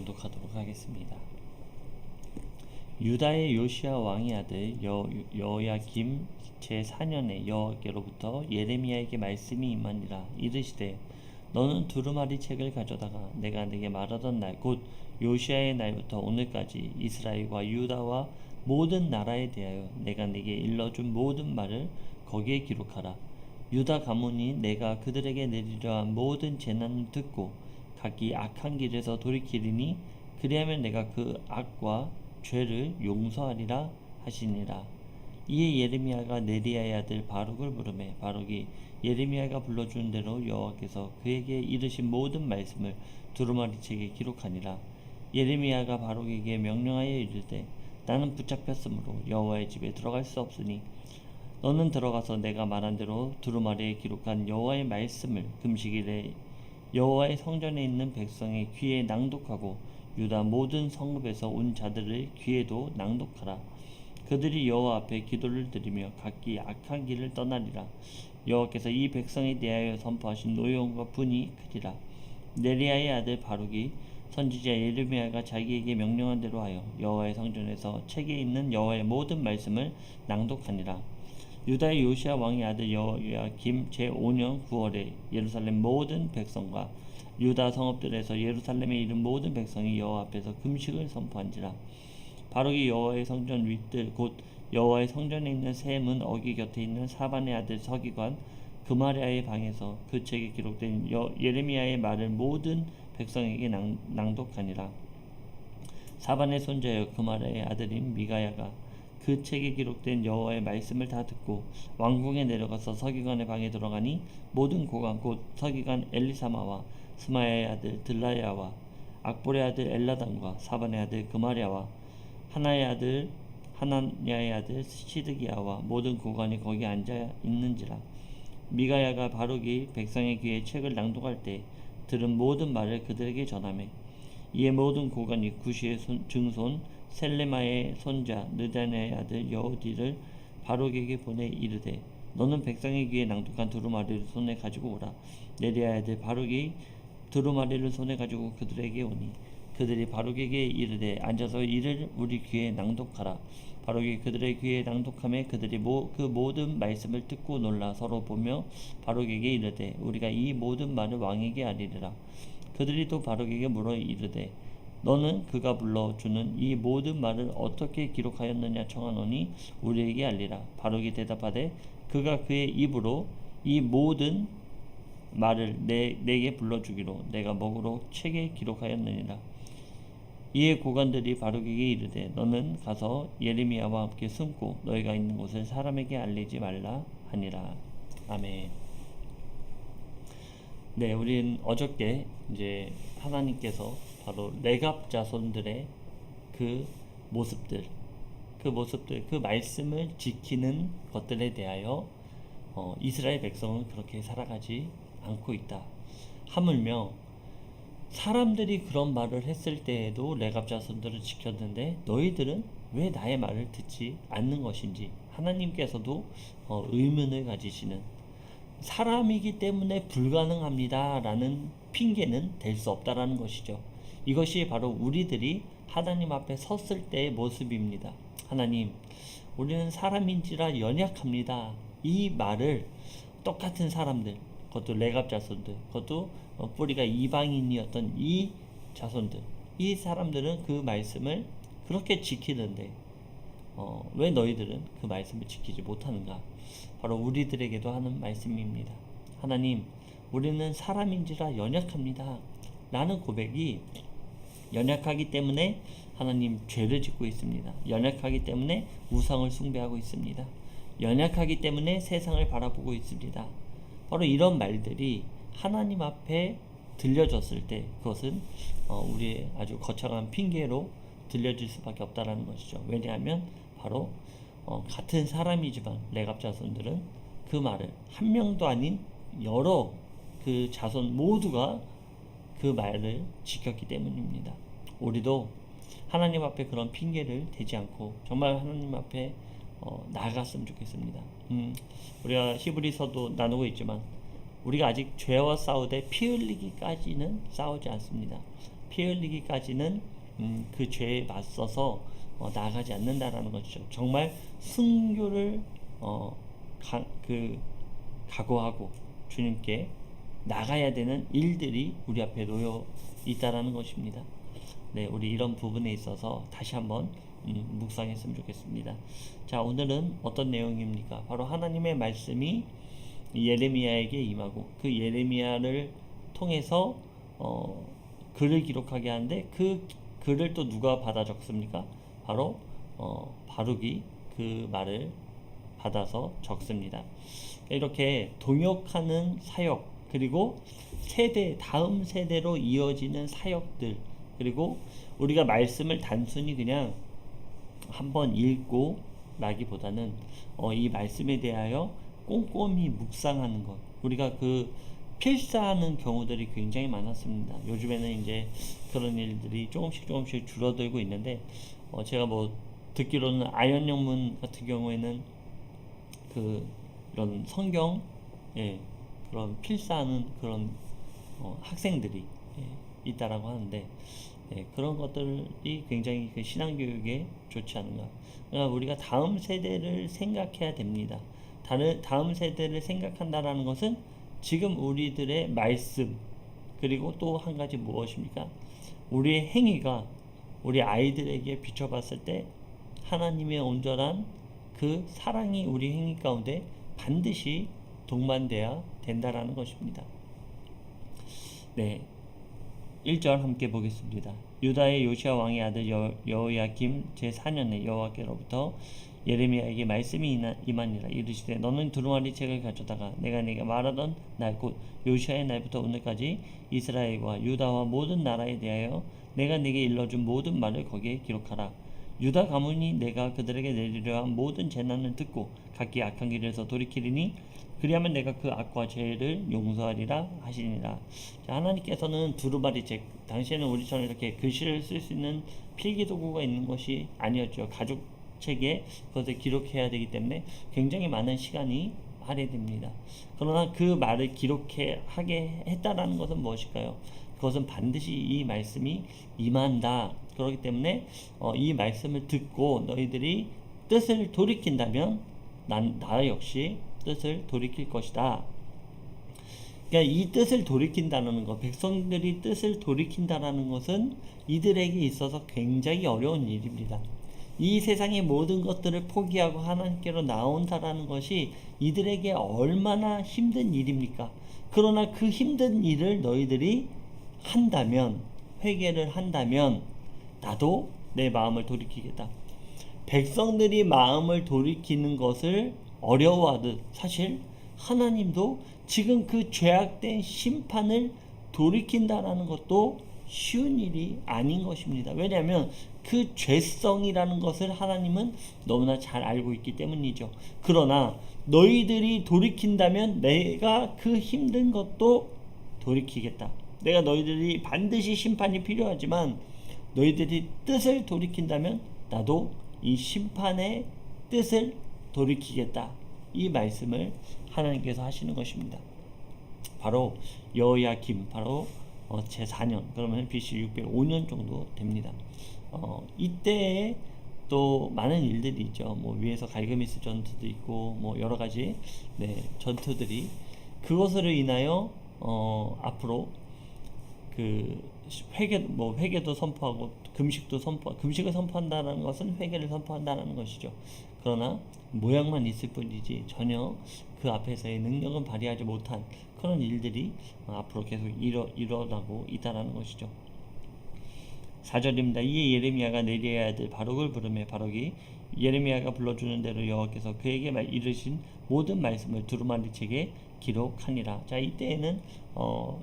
낭독하도록 하겠습니다. 유다의 요시야 왕의 아들 여호야김 제4년에 여호와께로부터 예레미야에게 말씀이 임하니라. 이르시되 너는 두루마리 책을 가져다가 내가 네게 말하던 날 곧 요시야의 날부터 오늘까지 이스라엘과 유다와 모든 나라에 대하여 내가 네게 일러준 모든 말을 거기에 기록하라. 유다 가문이 내가 그들에게 내리려 한 모든 재난을 듣고 각기 악한 길에서 돌이키리니 그리하면 내가 그 악과 죄를 용서하리라 하시니라. 이에 예레미야가 네리야의 아들 바룩을 부르매 바룩이 예레미야가 불러준 대로 여호와께서 그에게 이르신 모든 말씀을 두루마리 책에 기록하니라. 예레미야가 바룩에게 명령하여 이르되 나는 붙잡혔으므로 여호와의 집에 들어갈 수 없으니 너는 들어가서 내가 말한 대로 두루마리에 기록한 여호와의 말씀을 금식일에 여호와의 성전에 있는 백성의 귀에 낭독하고 유다 모든 성읍에서 온 자들의 귀에도 낭독하라. 그들이 여호와 앞에 기도를 드리며 각기 악한 길을 떠나리라. 여호와께서 이 백성에 대하여 선포하신 노여움과 분이 크리라. 네리야의 아들 바룩이 선지자 예레미야가 자기에게 명령한 대로 하여 여호와의 성전에서 책에 있는 여호와의 모든 말씀을 낭독하니라. 유다의 요시야 왕의 아들 여호야김 제5년 9월에 예루살렘 모든 백성과 유다 성읍들에서 예루살렘에 이른 모든 백성이 여호와 앞에서 금식을 선포한지라. 바룩이 여호와의 성전 윗들 곧 여호와의 성전에 있는 세 문 어기 곁에 있는 사반의 아들 서기관 그마랴의 방에서 그 책에 기록된 예레미야의 말을 모든 백성에게 낭독하니라. 사반의 손자여 그마랴의 아들인 미가야가 그 책에 기록된 여호와의 말씀을 다 듣고 왕궁에 내려가서 서기관의 방에 들어가니 모든 고관 곧 서기관 엘리사마와 스마야의 아들 들라야와 악볼의 아들 엘라단과 사반의 아들 그마랴와 하나의 아들 하나냐의 아들 시드기야와 모든 고관이 거기 앉아 있는지라. 미가야가 바룩이 백성의 귀에 책을 낭독할 때 들은 모든 말을 그들에게 전하매 이에 모든 고관이 구시의 증손 셀레마의 손자 느다냐의 아들 여호디를 바룩에게 보내 이르되 너는 백성의 귀에 낭독한 두루마리를 손에 가지고 오라. 네리야의 아들 바룩이 두루마리를 손에 가지고 그들에게 오니 그들이 바룩에게 이르되 앉아서 이를 우리 귀에 낭독하라. 바룩이 그들의 귀에 낭독하며 그들이 그 모든 말씀을 듣고 놀라 서로 보며 바룩에게 이르되 우리가 이 모든 말을 왕에게 알리리라. 그들이 또 바룩에게 물어 이르되 너는 그가 불러주는 이 모든 말을 어떻게 기록하였느냐 청하노니 우리에게 알리라. 바룩이 대답하되 그가 그의 입으로 이 모든 말을 내게 불러주기로 내가 먹으로 책에 기록하였느니라. 이에 고관들이 바룩에게 이르되 너는 가서 예레미야와 함께 숨고 너희가 있는 곳을 사람에게 알리지 말라 하니라. 아멘. 네, 우리는 어저께 이제 하나님께서 바로 레갑 자손들의 그 모습들, 그 말씀을 지키는 것들에 대하여 이스라엘 백성은 그렇게 살아가지 않고 있다. 하물며 사람들이 그런 말을 했을 때에도 레갑 자손들을 지켰는데 너희들은 왜 나의 말을 듣지 않는 것인지 하나님께서도 의문을 가지시는, 사람이기 때문에 불가능합니다 라는 핑계는 될 수 없다라는 것이죠. 이것이 바로 우리들이 하나님 앞에 섰을 때의 모습입니다. 하나님, 우리는 사람인지라 연약합니다. 이 말을 똑같은 사람들, 그것도 레갑 자손들, 그것도 뿌리가 이방인이었던 이 자손들, 이 사람들은 그 말씀을 그렇게 지키는데 왜 너희들은 그 말씀을 지키지 못하는가? 바로 우리들에게도 하는 말씀입니다. 하나님, 우리는 사람인지라 연약합니다 라는 고백이, 연약하기 때문에 하나님 죄를 짓고 있습니다. 연약하기 때문에 우상을 숭배하고 있습니다. 연약하기 때문에 세상을 바라보고 있습니다. 바로 이런 말들이 하나님 앞에 들려졌을 때 그것은 우리의 아주 거창한 핑계로 들려질 수밖에 없다라는 것이죠. 왜냐하면 바로 같은 사람이지만 레갑 자손들은 그 말을 한 명도 아닌 여러 그 자손 모두가 그 말을 지켰기 때문입니다. 우리도 하나님 앞에 그런 핑계를 대지 않고 정말 하나님 앞에 나아갔으면 좋겠습니다. 우리가 히브리서도 나누고 있지만 우리가 아직 죄와 싸우되 피 흘리기까지는 싸우지 않습니다. 피 흘리기까지는 그 죄에 맞서서 나아가지 않는다라는 것이죠. 정말 순교를 각오하고 주님께 나가야 되는 일들이 우리 앞에 놓여 있다라는 것입니다. 네, 우리 이런 부분에 있어서 다시 한번 묵상했으면 좋겠습니다. 자, 오늘은 어떤 내용입니까? 바로 하나님의 말씀이 예레미야에게 임하고 그 예레미야를 통해서 글을 기록하게 하는데 그 글을 또 누가 받아 적습니까? 바로 바룩이 그 말을 받아서 적습니다. 이렇게 동역하는 사역, 그리고 다음 세대로 이어지는 사역들, 그리고 우리가 말씀을 단순히 그냥 한번 읽고 라기보다는 이 말씀에 대하여 꼼꼼히 묵상하는 것, 우리가 필사하는 경우들이 굉장히 많았습니다. 요즘에는 이제 그런 일들이 조금씩 줄어들고 있는데, 제가 듣기로는 아연영문 같은 경우에는 이런 성경, 그런 필사하는 그런 학생들이 있다라고 하는데, 그런 것들이 굉장히 신앙교육에 좋지 않은가. 그러니까 우리가 다음 세대를 생각해야 됩니다. 다음 세대를 생각한다라는 것은 지금 우리들의 말씀, 그리고 또 한 가지 무엇입니까? 우리의 행위가 우리 아이들에게 비춰봤을 때 하나님의 온전한 그 사랑이 우리 행위 가운데 반드시 동반돼야 된다라는 것입니다. 네, 1절 함께 보겠습니다. 유다의 요시야 왕의 아들 여호야김 제4년에 여호와께로부터 예레미야에게 말씀이 임하니라. 이르시되 너는 두루마리 책을 가져다가 내가 네게 말하던 날 곧 요시야의 날부터 오늘까지 이스라엘과 유다와 모든 나라에 대하여 내가 네게 일러준 모든 말을 거기에 기록하라. 유다 가문이 내가 그들에게 내리려 한 모든 재난을 듣고 각기 악한 길에서 돌이키리니 그리하면 내가 그 악과 죄를 용서하리라 하시니라. 자, 하나님께서는 두루마리 책, 당시에는 우리처럼 이렇게 글씨를 쓸 수 있는 필기도구가 있는 것이 아니었죠. 가죽 책에 그것을 기록해야 되기 때문에 굉장히 많은 시간이 할애됩니다. 그러나 그 말을 하게 했다라는 것은 무엇일까요? 그것은 반드시 이 말씀이 임한다. 그렇기 때문에 이 말씀을 듣고 너희들이 뜻을 돌이킨다면 나 역시 뜻을 돌이킬 것이다. 그러니까 이 뜻을 돌이킨다는 것, 백성들이 뜻을 돌이킨다는 것은 이들에게 있어서 굉장히 어려운 일입니다. 이 세상의 모든 것들을 포기하고 하나님께로 나온다라는 것이 이들에게 얼마나 힘든 일입니까? 그러나 그 힘든 일을 너희들이 한다면, 회개를 한다면 나도 내 마음을 돌이키겠다. 백성들이 마음을 돌이키는 것을 어려워하듯 사실 하나님도 지금 그 죄악된 심판을 돌이킨다라는 것도 쉬운 일이 아닌 것입니다. 왜냐하면 그 죄성이라는 것을 하나님은 너무나 잘 알고 있기 때문이죠. 그러나 너희들이 돌이킨다면 내가 그 힘든 것도 돌이키겠다. 내가 너희들이 반드시 심판이 필요하지만 너희들이 뜻을 돌이킨다면 나도 이 심판의 뜻을 돌이키겠다. 이 말씀을 하나님께서 하시는 것입니다. 바로 여호야김, 바로 제4년, 그러면 BC 605년 정도 됩니다. 이때에 또 많은 일들이 있죠. 위에서 갈그미스 전투도 있고 여러 가지 전투들이, 그것으로 인하여 앞으로 회개도 선포하고 금식을 선포한다는 것은 회개를 선포한다는 것이죠. 그러나 모양만 있을 뿐이지 전혀 그 앞에서의 능력은 발휘하지 못한 그런 일들이 앞으로 계속 일어나고 있다는 것이죠. 4절입니다. 이에 예레미야가 내리아의 아들 바룩을 부르매 바룩이 예레미야가 불러주는 대로 여호와께서 그에게 이르신 모든 말씀을 두루마리 책에 기록하니라. 자, 이때에는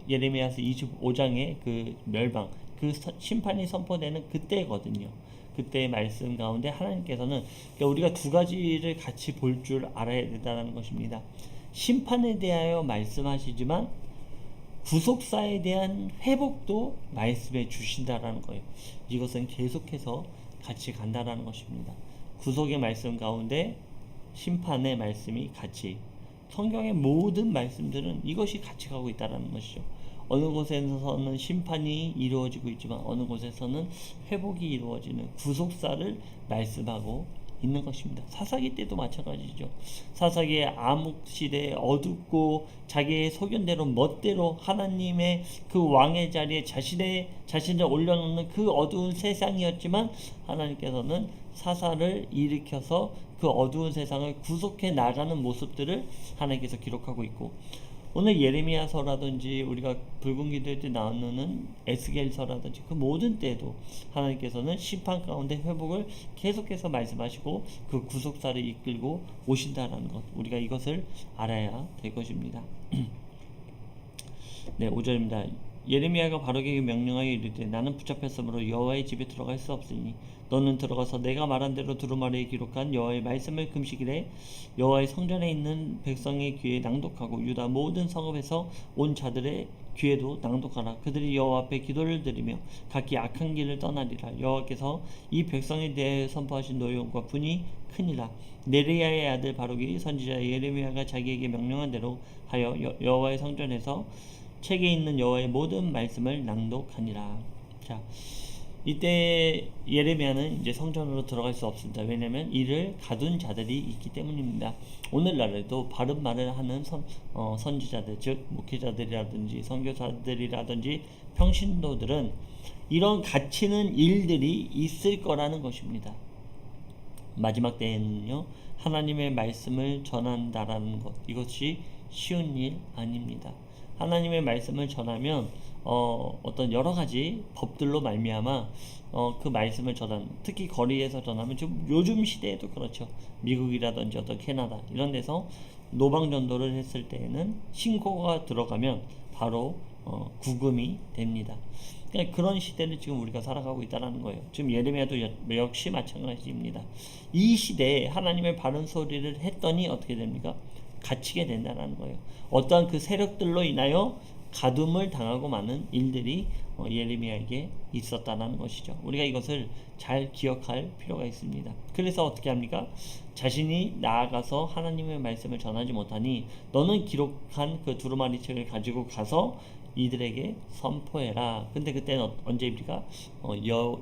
예레미야서 25장의 그 멸망, 그 심판이 선포되는 그때거든요. 그때의 말씀 가운데 하나님께서는, 그러니까 우리가 두 가지를 같이 볼 줄 알아야 된다는 것입니다. 심판에 대하여 말씀하시지만 구속사에 대한 회복도 말씀해 주신다라는 거예요. 이것은 계속해서 같이 간다라는 것입니다. 구속의 말씀 가운데 심판의 말씀이 같이, 성경의 모든 말씀들은 이것이 같이 가고 있다는 것이죠. 어느 곳에서는 심판이 이루어지고 있지만 어느 곳에서는 회복이 이루어지는 구속사를 말씀하고 있는 것입니다. 사사기 때도 마찬가지죠. 사사기의 암흑 시대에 어둡고 자기의 소견대로 멋대로 하나님의 그 왕의 자리에 자신을 올려놓는 그 어두운 세상이었지만 하나님께서는 사사를 일으켜서 그 어두운 세상을 구속해 나가는 모습들을 하나님께서 기록하고 있고, 오늘 예레미야서라든지 우리가 붉은 기도회 때 나오는 에스겔서라든지 그 모든 때에도 하나님께서는 심판 가운데 회복을 계속해서 말씀하시고 그 구속사를 이끌고 오신다라는 것, 우리가 이것을 알아야 될 것입니다. 네, 5절입니다. 예레미야가 바로에게 명령하여 이르되 나는 붙잡혔으므로 여호와의 집에 들어갈 수 없으니 너는 들어가서 내가 말한 대로 두루마리에 기록한 여호와의 말씀을 금식일에 여호와의 성전에 있는 백성의 귀에 낭독하고 유다 모든 성읍에서 온 자들의 귀에도 낭독하라. 그들이 여호와 앞에 기도를 드리며 각기 악한 길을 떠나리라. 여호와께서 이 백성에 대해 선포하신 노여움과 분이 크니라. 네리야의 아들 바룩이 선지자 예레미야가 자기에게 명령한 대로 하여 여호와의 성전에서 책에 있는 여호와의 모든 말씀을 낭독하니라. 자, 이때 예레미야는 이제 성전으로 들어갈 수 없습니다. 왜냐하면 이를 가둔 자들이 있기 때문입니다. 오늘날에도 바른 말을 하는 선지자들, 즉 목회자들이라든지 선교사들이라든지 평신도들은 이런 갇히는 일들이 있을 거라는 것입니다. 마지막 때에는요, 하나님의 말씀을 전한다라는 것, 이것이 쉬운 일 아닙니다. 하나님의 말씀을 전하면 어떤 여러 가지 법들로 말미암아 그 말씀을 특히 거리에서 전하면 좀 요즘 시대에도 그렇죠. 미국이라든지 어떤 캐나다 이런 데서 노방 전도를 했을 때에는 신고가 들어가면 바로 구금이 됩니다. 그러니까 그런 시대를 지금 우리가 살아가고 있다는 거예요. 지금 예레미야도 역시 마찬가지입니다. 이 시대에 하나님의 바른 소리를 했더니 어떻게 됩니까? 갇히게 된다는 거예요. 어떠한 그 세력들로 인하여 가둠을 당하고 많은 일들이 예레미야에게 있었다는 것이죠. 우리가 이것을 잘 기억할 필요가 있습니다. 그래서 어떻게 합니까? 자신이 나아가서 하나님의 말씀을 전하지 못하니 너는 기록한 그 두루마리 책을 가지고 가서 이들에게 선포해라. 근데 그때는 언제입니까?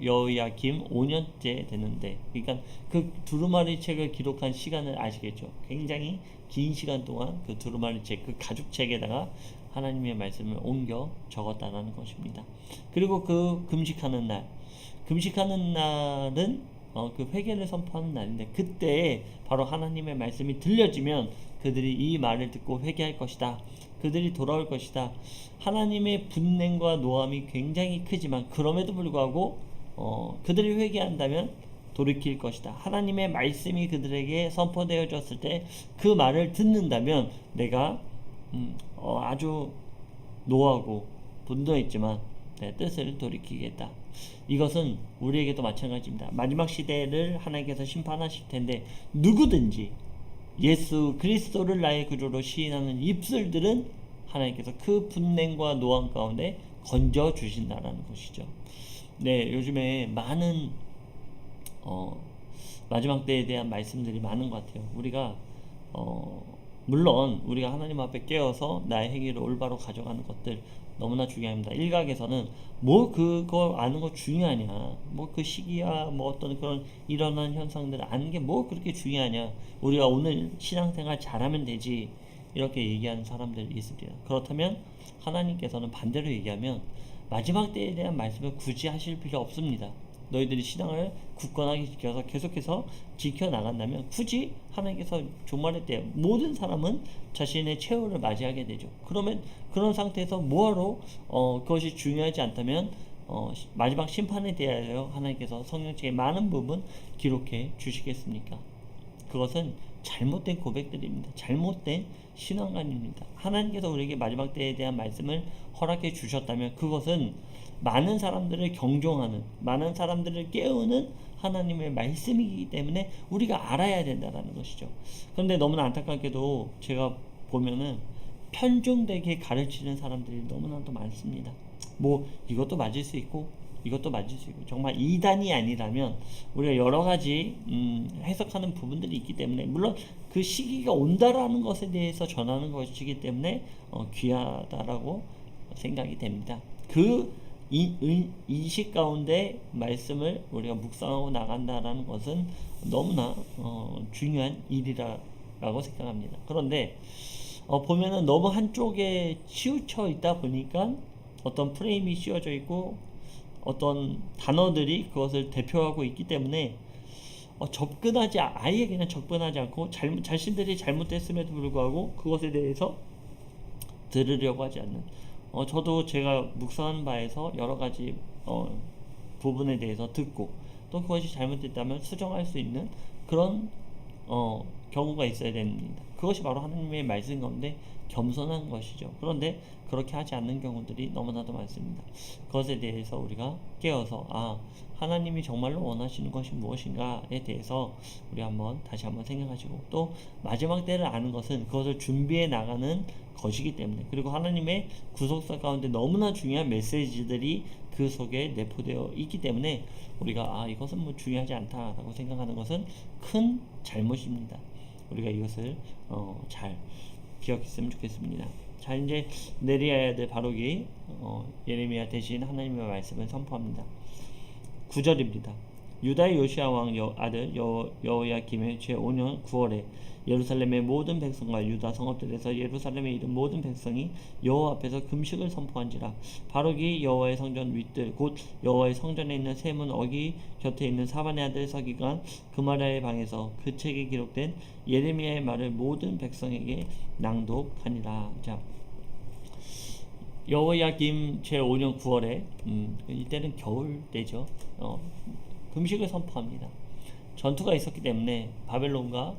여호야김 5년째 되는데, 그러니까 그 두루마리 책을 기록한 시간을 아시겠죠? 굉장히 긴 시간 동안 그 두루마리 책, 그 가죽책에다가 하나님의 말씀을 옮겨 적었다는 것입니다. 그리고 그 금식하는 날은 그 회개를 선포하는 날인데, 그때 바로 하나님의 말씀이 들려지면 그들이 이 말을 듣고 회개할 것이다. 그들이 돌아올 것이다. 하나님의 분냄과 노함이 굉장히 크지만 그럼에도 불구하고 그들이 회개한다면 돌이킬 것이다. 하나님의 말씀이 그들에게 선포되어졌을 때 그 말을 듣는다면 내가 아주 노하고 분노했지만 내 뜻을 돌이키겠다. 이것은 우리에게도 마찬가지입니다. 마지막 시대를 하나님께서 심판하실 텐데 누구든지 예수 그리스도를 나의 구주로 시인하는 입술들은 하나님께서 그 분냄과 노함 가운데 건져 주신다라는 것이죠. 네, 요즘에 많은 마지막 때에 대한 말씀들이 많은 것 같아요. 우리가 물론 우리가 하나님 앞에 깨어서 나의 행위를 올바로 가져가는 것들 너무나 중요합니다. 일각에서는 뭐 그거 아는 거 중요하냐, 뭐 그 시기야, 뭐 어떤 그런 일어난 현상들을 아는 게 뭐 그렇게 중요하냐, 우리가 오늘 신앙생활 잘하면 되지, 이렇게 얘기하는 사람들이 있습니다. 그렇다면 하나님께서는 반대로 얘기하면 마지막 때에 대한 말씀을 굳이 하실 필요 없습니다. 너희들이 신앙을 굳건하게 지켜서 계속해서 지켜나간다면 굳이 하나님께서 종말의 때 모든 사람은 자신의 최후를 맞이하게 되죠. 그러면 그런 상태에서 뭐하러 그것이 중요하지 않다면 마지막 심판에 대하여 하나님께서 성경책에 많은 부분 기록해 주시겠습니까? 그것은 잘못된 고백들입니다. 잘못된 신앙관입니다. 하나님께서 우리에게 마지막 때에 대한 말씀을 허락해 주셨다면 그것은 많은 사람들을 경종하는, 많은 사람들을 깨우는 하나님의 말씀이기 때문에 우리가 알아야 된다는 것이죠. 그런데 너무나 안타깝게도 제가 보면은 편중되게 가르치는 사람들이 너무나도 많습니다. 뭐 이것도 맞을 수 있고 이것도 맞을 수 있고, 정말 이단이 아니라면 우리가 여러 가지 해석하는 부분들이 있기 때문에, 물론 그 시기가 온다라는 것에 대해서 전하는 것이기 때문에 귀하다라고 생각이 됩니다. 인식 가운데 말씀을 우리가 묵상하고 나간다라는 것은 너무나 중요한 일이라고 생각합니다. 그런데 보면은 너무 한쪽에 치우쳐 있다 보니까 어떤 프레임이 씌워져 있고 어떤 단어들이 그것을 대표하고 있기 때문에 아예 그냥 접근하지 않고 자신들이 잘못됐음에도 불구하고 그것에 대해서 들으려고 하지 않는, 저도 제가 묵상한 바에서 여러 가지 부분에 대해서 듣고 또 그것이 잘못됐다면 수정할 수 있는 그런 경우가 있어야 됩니다. 그것이 바로 하나님의 말씀 가운데 겸손한 것이죠. 그런데 그렇게 하지 않는 경우들이 너무나도 많습니다. 그것에 대해서 우리가 깨어서 하나님이 정말로 원하시는 것이 무엇인가에 대해서 우리 다시 한번 생각하시고, 또 마지막 때를 아는 것은 그것을 준비해 나가는 것이기 때문에, 그리고 하나님의 구속사 가운데 너무나 중요한 메시지들이 그 속에 내포되어 있기 때문에 우리가 이것은 뭐 중요하지 않다라고 생각하는 것은 큰 잘못입니다. 우리가 이것을 잘 기억했으면 좋겠습니다. 자, 이제 네리야의 아들 바룩이 예레미야 대신 하나님의 말씀을 선포합니다. 9절입니다. 유다의 요시야 왕 아들 여호야김의 제5년 9월에 예루살렘의 모든 백성과 유다 성읍들에서 예루살렘에 이른 모든 백성이 여호와 앞에서 금식을 선포한지라. 바룩이 여호와의 성전 윗뜰 곧 여호와의 성전에 있는 세문 어기 곁에 있는 사반의 아들 서기관 그마랴의 방에서 그 책에 기록된 예레미야의 말을 모든 백성에게 낭독하니라. 자, 여호야김 제5년 9월에 이때는 겨울 때죠. 금식을 선포합니다. 전투가 있었기 때문에 바벨론과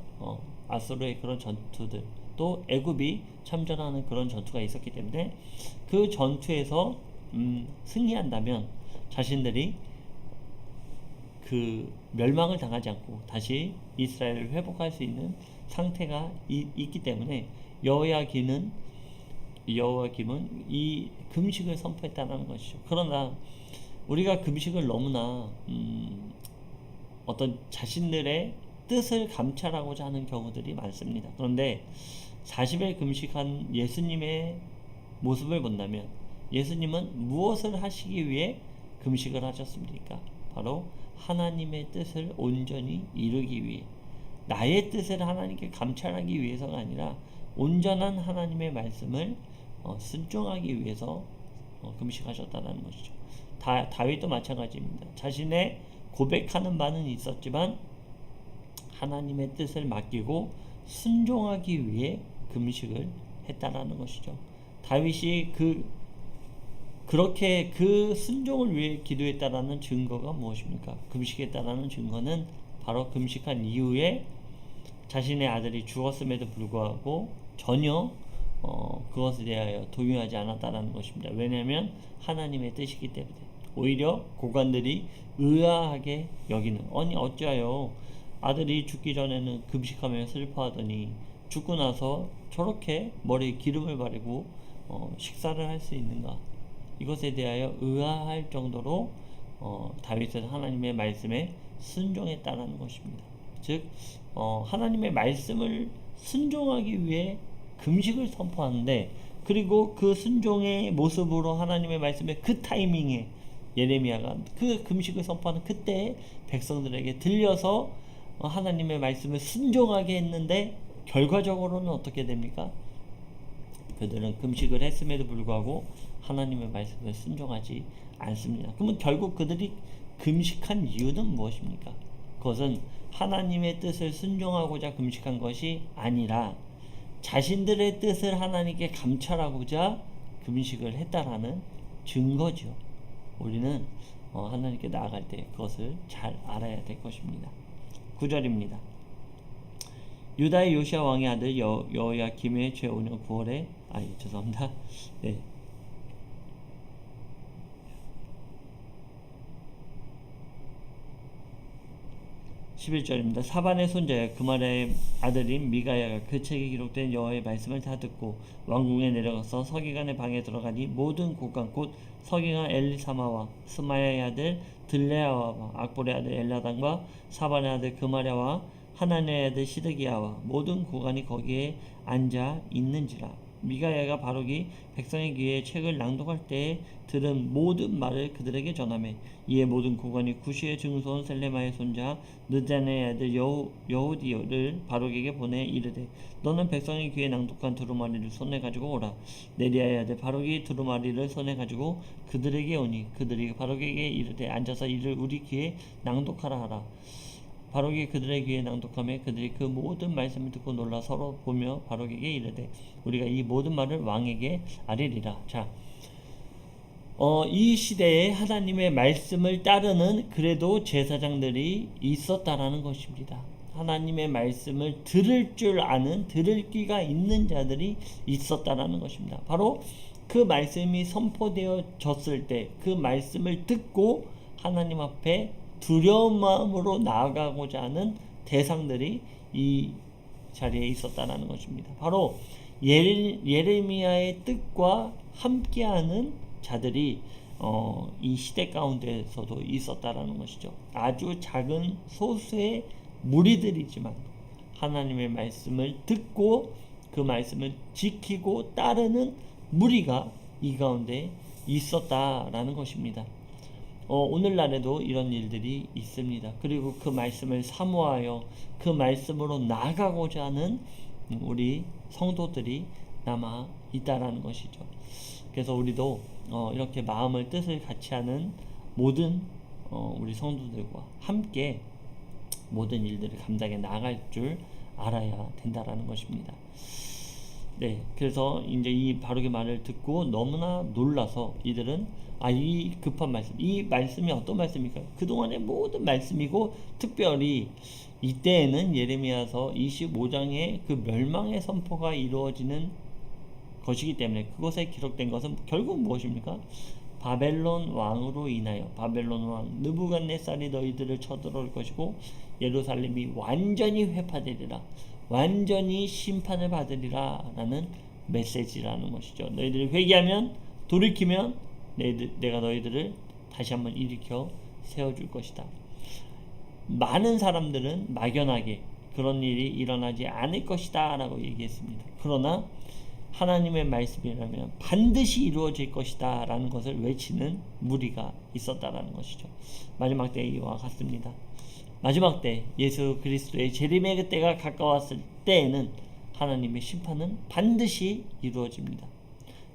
아수르의 그런 전투들, 또 애굽이 참전하는 그런 전투가 있었기 때문에 그 전투에서 승리한다면 자신들이 그 멸망을 당하지 않고 다시 이스라엘을 회복할 수 있는 상태가 있기 때문에 여호야김은 이 금식을 선포했다는 것이죠. 그러나 우리가 금식을 너무나 어떤 자신들의 뜻을 감찰하고자 하는 경우들이 많습니다. 그런데 40일 금식한 예수님의 모습을 본다면 예수님은 무엇을 하시기 위해 금식을 하셨습니까? 바로 하나님의 뜻을 온전히 이루기 위해, 나의 뜻을 하나님께 감찰하기 위해서가 아니라 온전한 하나님의 말씀을 순종하기 위해서 금식하셨다는 것이죠. 다윗도 마찬가지입니다. 자신의 고백하는 바는 있었지만 하나님의 뜻을 맡기고 순종하기 위해 금식을 했다라는 것이죠. 다윗이 그렇게 그 순종을 위해 기도했다라는 증거가 무엇입니까? 금식했다라는 증거는 바로 금식한 이후에 자신의 아들이 죽었음에도 불구하고 전혀 그것에 대하여 동요하지 않았다라는 것입니다. 왜냐하면 하나님의 뜻이기 때문에. 오히려 고관들이 의아하게 여기는, 아니 어찌하여 아들이 죽기 전에는 금식하며 슬퍼하더니 죽고 나서 저렇게 머리에 기름을 바르고 식사를 할 수 있는가, 이것에 대하여 의아할 정도로 다윗은 하나님의 말씀에 순종했다는 것입니다. 즉 하나님의 말씀을 순종하기 위해 금식을 선포하는데, 그리고 그 순종의 모습으로 하나님의 말씀에 그 타이밍에 예레미야가 그 금식을 선포하는 그때 백성들에게 들려서 하나님의 말씀을 순종하게 했는데 결과적으로는 어떻게 됩니까? 그들은 금식을 했음에도 불구하고 하나님의 말씀을 순종하지 않습니다. 그러면 결국 그들이 금식한 이유는 무엇입니까? 그것은 하나님의 뜻을 순종하고자 금식한 것이 아니라 자신들의 뜻을 하나님께 감찰하고자 금식을 했다라는 증거죠. 우리는 하나님께 나아갈 때 그것을 잘 알아야 될 것입니다. 9절입니다. 유다의 요시야 왕의 아들 여호야김의 제5년 9월에 죄송합니다. 네. 11절입니다. 사반의 손자야 그말의 아들인 미가야가 그 책에 기록된 여호와의 말씀을 다 듣고 왕궁에 내려가서 서기관의 방에 들어가니 모든 고관 곧 서기관 엘리사마와 스마야의 아들 들레야와 악볼의 아들 엘라단과 사반의 아들 그마랴와 하나니의 아들 시드기야와 모든 고관이 거기에 앉아 있는지라. 미가야가 바룩이 백성의 귀에 책을 낭독할 때에 들은 모든 말을 그들에게 전하매 이에 모든 고관이 구시의 증손 셀레마의 손자 느자네의 아들 여후디를 바룩에게 보내 이르되 너는 백성의 귀에 낭독한 두루마리를 손에 가지고 오라. 네리야의 아들 바룩이 두루마리를 손에 가지고 그들에게 오니 그들이 바룩에게 이르되 앉아서 이를 우리 귀에 낭독하라 하라. 바룩이 그들의 귀에 낭독하며 그들이 그 모든 말씀을 듣고 놀라 서로 보며 바룩에게 이르되 우리가 이 모든 말을 왕에게 아뢰리라. 자, 이 시대에 하나님의 말씀을 따르는 그래도 제사장들이 있었다라는 것입니다. 하나님의 말씀을 들을 줄 아는 들을 귀가 있는 자들이 있었다라는 것입니다. 바로 그 말씀이 선포되어졌을 때 그 말씀을 듣고 하나님 앞에 두려운 마음으로 나아가고자 하는 대상들이 이 자리에 있었다라는 것입니다. 바로 예레미야의 뜻과 함께하는 자들이 이 시대 가운데서도 있었다라는 것이죠. 아주 작은 소수의 무리들이지만 하나님의 말씀을 듣고 그 말씀을 지키고 따르는 무리가 이 가운데 있었다라는 것입니다. 오늘날에도 이런 일들이 있습니다. 그리고 그 말씀을 사모하여 그 말씀으로 나아가고자 하는 우리 성도들이 남아 있다라는 것이죠. 그래서 우리도 이렇게 마음을 뜻을 같이 하는 모든 우리 성도들과 함께 모든 일들을 감당해 나갈 줄 알아야 된다라는 것입니다. 네, 그래서 이제 이 바룩의 말을 듣고 너무나 놀라서 이들은 이 급한 말씀, 이 말씀이 어떤 말씀입니까? 그동안의 모든 말씀이고 특별히 이때에는 예레미야서 25장의 그 멸망의 선포가 이루어지는 것이기 때문에 그것에 기록된 것은 결국 무엇입니까? 바벨론 왕으로 인하여 바벨론 왕 느부갓네살이 너희들을 쳐들어올 것이고 예루살렘이 완전히 회파되리라, 완전히 심판을 받으리라 라는 메시지라는 것이죠. 너희들이 회개하면, 돌이키면 내가 너희들을 다시 한번 일으켜 세워줄 것이다. 많은 사람들은 막연하게 그런 일이 일어나지 않을 것이다 라고 얘기했습니다. 그러나 하나님의 말씀이라면 반드시 이루어질 것이다 라는 것을 외치는 무리가 있었다라는 것이죠. 마지막 때와 같습니다. 마지막 때 예수 그리스도의 재림의 그때가 가까웠을 때에는 하나님의 심판은 반드시 이루어집니다.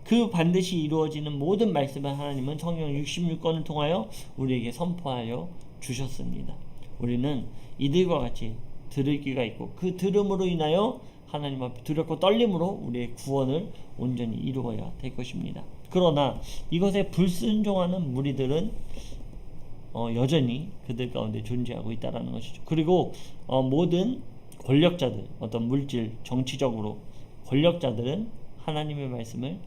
그 반드시 이루어지는 모든 말씀을 하나님은 성경 66권을 통하여 우리에게 선포하여 주셨습니다. 우리는 이들과 같이 들을 귀가 있고 그 들음으로 인하여 하나님 앞에 두렵고 떨림으로 우리의 구원을 온전히 이루어야 될 것입니다. 그러나 이것에 불순종하는 무리들은 여전히 그들 가운데 존재하고 있다는 것이죠. 그리고 모든 권력자들, 어떤 물질, 정치적으로 권력자들은 하나님의 말씀을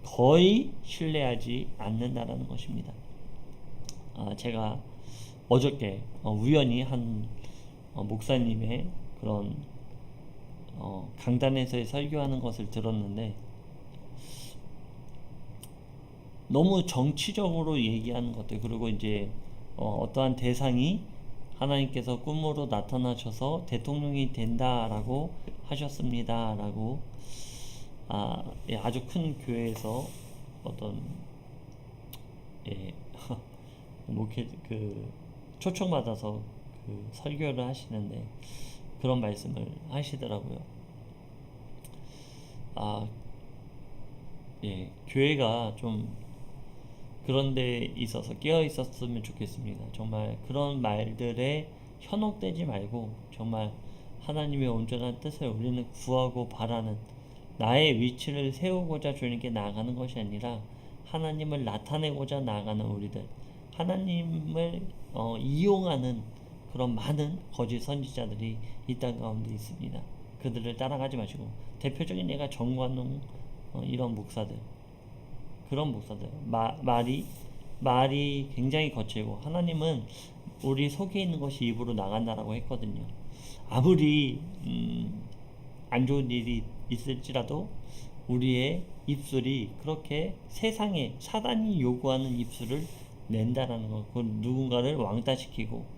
거의 신뢰하지 않는다라는 것입니다. 제가 어저께 우연히 한 목사님의 그런 강단에서 설교하는 것을 들었는데 너무 정치적으로 얘기하는 것들, 그리고 이제 어떠한 대상이 하나님께서 꿈으로 나타나셔서 대통령이 된다라고 하셨습니다라고 아주 큰 교회에서 어떤 목회 초청받아서 그 설교를 하시는데 그런 말씀을 하시더라고요. 교회가 좀 그런 데 있어서 깨어 있었으면 좋겠습니다. 정말 그런 말들에 현혹되지 말고 정말 하나님의 온전한 뜻을 우리는 구하고 바라는, 나의 위치를 세우고자 주님께 나아가는 것이 아니라 하나님을 나타내고자 나아가는 우리들, 하나님을 이용하는 그런 많은 거짓 선지자들이 이 땅 가운데 있습니다. 그들을 따라가지 마시고 대표적인 예가 정관용 이런 목사들, 그런 목사들 말이 굉장히 거칠고 하나님은 우리 속에 있는 것이 입으로 나간다라고 했거든요. 아무리 안 좋은 일이 있을지라도 우리의 입술이 그렇게 세상에 사단이 요구하는 입술을 낸다라는 것, 그 누군가를 왕따시키고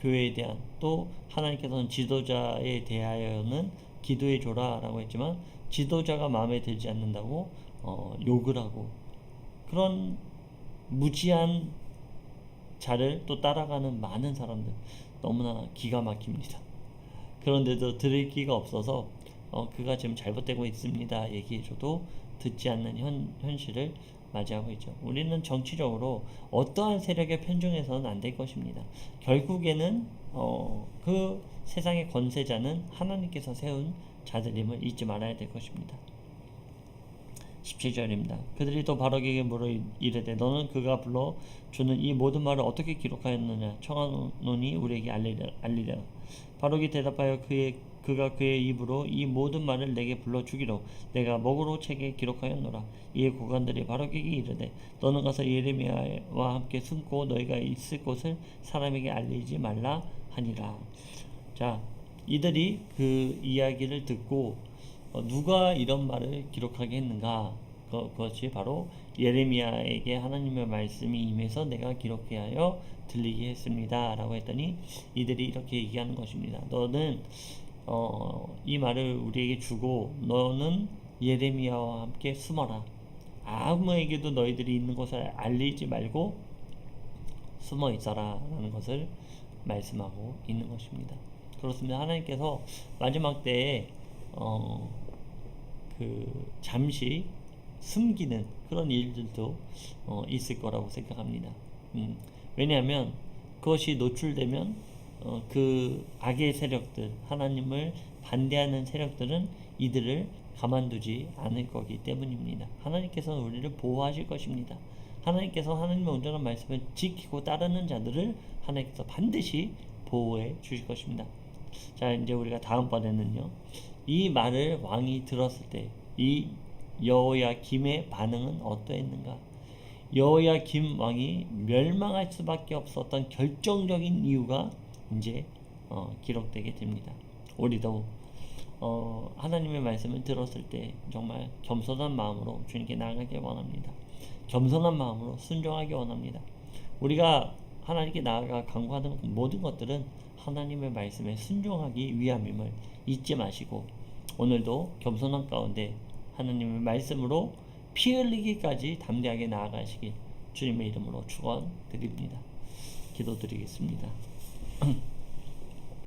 교회에 대한, 또 하나님께서는 지도자에 대하여는 기도해 줘라 라고 했지만 지도자가 마음에 들지 않는다고 욕을 하고, 그런 무지한 자를 또 따라가는 많은 사람들, 너무나 기가 막힙니다. 그런데도 들을 기가 없어서 그가 지금 잘못되고 있습니다 얘기해줘도 듣지 않는 현실을 맞이하고 있죠. 우리는 정치적으로 어떠한 세력에 편중해서는 안 될 것입니다. 결국에는 그 세상의 권세자는 하나님께서 세운 자들임을 잊지 말아야 될 것입니다. 17절입니다. 그들이 또 바로에게 물어 이르되 너는 그가 불러 주는 이 모든 말을 어떻게 기록하였느냐 청하노니 우리에게 알리라. 바로에게 대답하여 그가 그의 입으로 이 모든 말을 내게 불러 주기로 내가 목으로 책에 기록하였노라. 이에 고관들이 바로에게 이르되 너는 가서 예레미야와 함께 숨고 너희가 있을 곳을 사람에게 알리지 말라 하니라. 자, 이들이 그 이야기를 듣고 누가 이런 말을 기록하게 했는가? 그것이 바로 예레미야에게 하나님의 말씀이 임해서 내가 기록해 하여 들리게 했습니다 라고 했더니 이들이 이렇게 얘기하는 것입니다. 너는 이 말을 우리에게 주고 너는 예레미야와 함께 숨어라. 아무에게도 너희들이 있는 곳을 알리지 말고 숨어 있어라 라는 것을 말씀하고 있는 것입니다. 그렇습니다. 하나님께서 마지막 때에 잠시 숨기는 그런 일들도 있을 거라고 생각합니다. 왜냐하면 그것이 노출되면 그 악의 세력들, 하나님을 반대하는 세력들은 이들을 가만두지 않을 거기 때문입니다. 하나님께서는 우리를 보호하실 것입니다. 하나님께서 하나님의 온전한 말씀을 지키고 따르는 자들을 하나님께서 반드시 보호해 주실 것입니다. 자, 이제 우리가 다음번에는요, 이 말을 왕이 들었을 때 이 여호야김의 반응은 어떠했는가? 여호야김 왕이 멸망할 수밖에 없었던 결정적인 이유가 이제 기록되게 됩니다. 우리도 하나님의 말씀을 들었을 때 정말 겸손한 마음으로 주님께 나아가길 원합니다. 겸손한 마음으로 순종하기 원합니다. 우리가 하나님께 나아가 간구하는 모든 것들은 하나님의 말씀에 순종하기 위함임을 잊지 마시고 오늘도 겸손한 가운데 하나님의 말씀으로 피 흘리기까지 담대하게 나아가시길 주님의 이름으로 축원드립니다. 기도드리겠습니다.